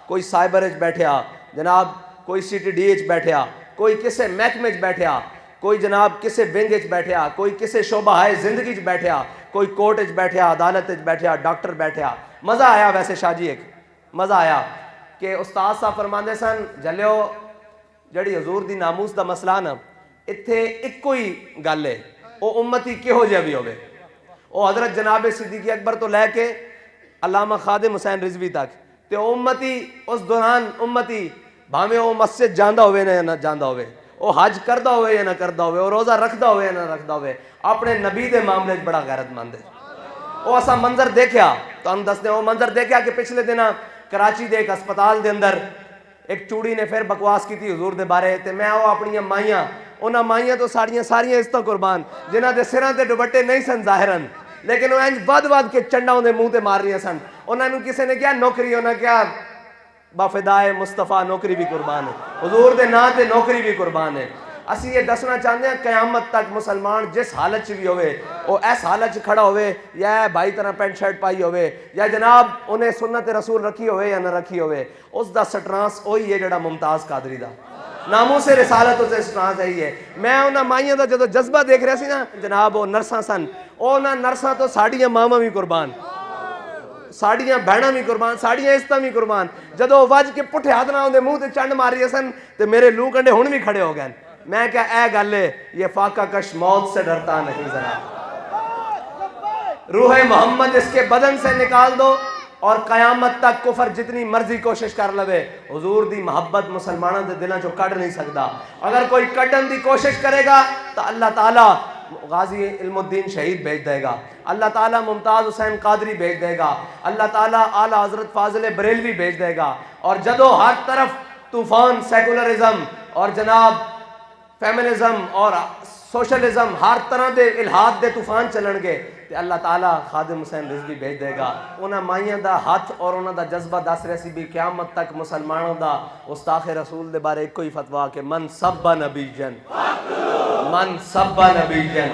کوئی سائبر بیٹھیا جناب، کوئی CTD بیٹھیا، کوئی کسے محکمے بیٹھیا، کوئی جناب کسے ونگ بیٹھیا، کوئی کسے شعبہ ہے زندگی بیٹھیا، کوئی کورٹ بیٹھیا، عدالت بیٹھیا، ڈاکٹر بیٹھیا. مزہ آیا ویسے شاہ جی، ایک مزہ آیا کہ استاد صاحب فرماندے سن جلیو جڑی حضور دی ناموس دا مسئلہ نا اتھے ایک کوئی گل ہے، وہ امتی کہو جہ بھی ہوئے. وہ حضرت جناب صدیق اکبر تو لے کے علامہ خادم حسین رضوی تک تے امتی اس دوران امتی بھاویں وہ مسجد جاندا ہوئے نہ جاندا ہوئے، وہ حج کردا ہوئے یا نہ کردا ہوئے، وہ روزہ رکھدا ہوئے یا نہ رکھدا ہوئے، اپنے نبی دے معاملے بڑا غیرت مند ہے. وہ اسا منظر دیکھیا تو ہم دستے ہیں، وہ منظر دیکھیا کہ پچھلے دن کراچی دے ایک اسپتال دے اندر ایک چوڑی نے پھر بکواس کی تھی حضور دے بارے تے میں وہ اپنی مائیاں انہاں مائیاں تو ساریاں عزتاں قربان جنہاں دے سراں تے دوپٹے نہیں سن ظاہرن، لیکن وہ انج ود کے چنڈا دے منہ تے مار رہی سن. انہاں نوں کسے نے کیا نوکری، انہاں کیا بافدائے مصطفیٰ نوکری بھی قربان ہے، حضور دے نا تے نوکری بھی قربان ہے. اسی یہ دسنا چاہتے ہیں قیامت تک مسلمان جس حالت بھی ہوئے، وہ ایس حالت کھڑا ہوئے یا بھائی طرح پینٹ شرٹ پائی ہوئے یا جناب انہیں سنت رسول رکھی ہوئے یا نہ رکھی ہوئے، اس دا سٹرانس وہی ہے جڑا ممتاز قادری دا ناموس رسالت اسے سٹرانس ہے. میں انہاں مائیاں دا جدو جذبہ دیکھ رہا سی نا جناب، وہ نرساں سن، انہاں نرساں تو ساڑیاں ماما بھی قربان، ساڑیاں بہناں بھی قربان، ساڑیاں عزتاں بھی قربان. جدو وج کے پٹھے ہاتھ نہ ہوندے منہ تے چنڈ ماری سن تے میرے لو کنڈے ہن بھی کھڑے ہو گئے. میں کیا اے گل ہے، یہ فاقہ کش موت سے ڈرتا نہیں ذرا، روح محمد اس کے بدن سے نکال دو اور قیامت تک کفر جتنی مرضی کوشش کر لوے، حضور دی محبت مسلمانوں دے دلاں چوں کڈ نہیں سکتا. اگر کوئی کڈن دی کوشش کرے گا تو اللہ تعالیٰ غازی علم الدین شہید بھیج دے گا، اللہ تعالیٰ ممتاز حسین قادری بھیج دے گا، اللہ تعالیٰ اعلیٰ حضرت فاضل بریلوی بھیج دے گا. اور جدو ہر طرف طوفان سیکولرزم اور جناب فیمنزم اور سوشلزم ہر طرح دے الہاد دے طوفان چلن گے تے اللہ تعالیٰ خادم حسین رضوی بھیج دے گا. انہاں مائیاں دا ہاتھ اور انہاں دا جذبہ دس رہے سی بھی قیامت تک مسلمانوں دا گستاخ رسول دے بارے ایک کوئی فتویٰ کہ من سب نبی جن، من سب نبی جن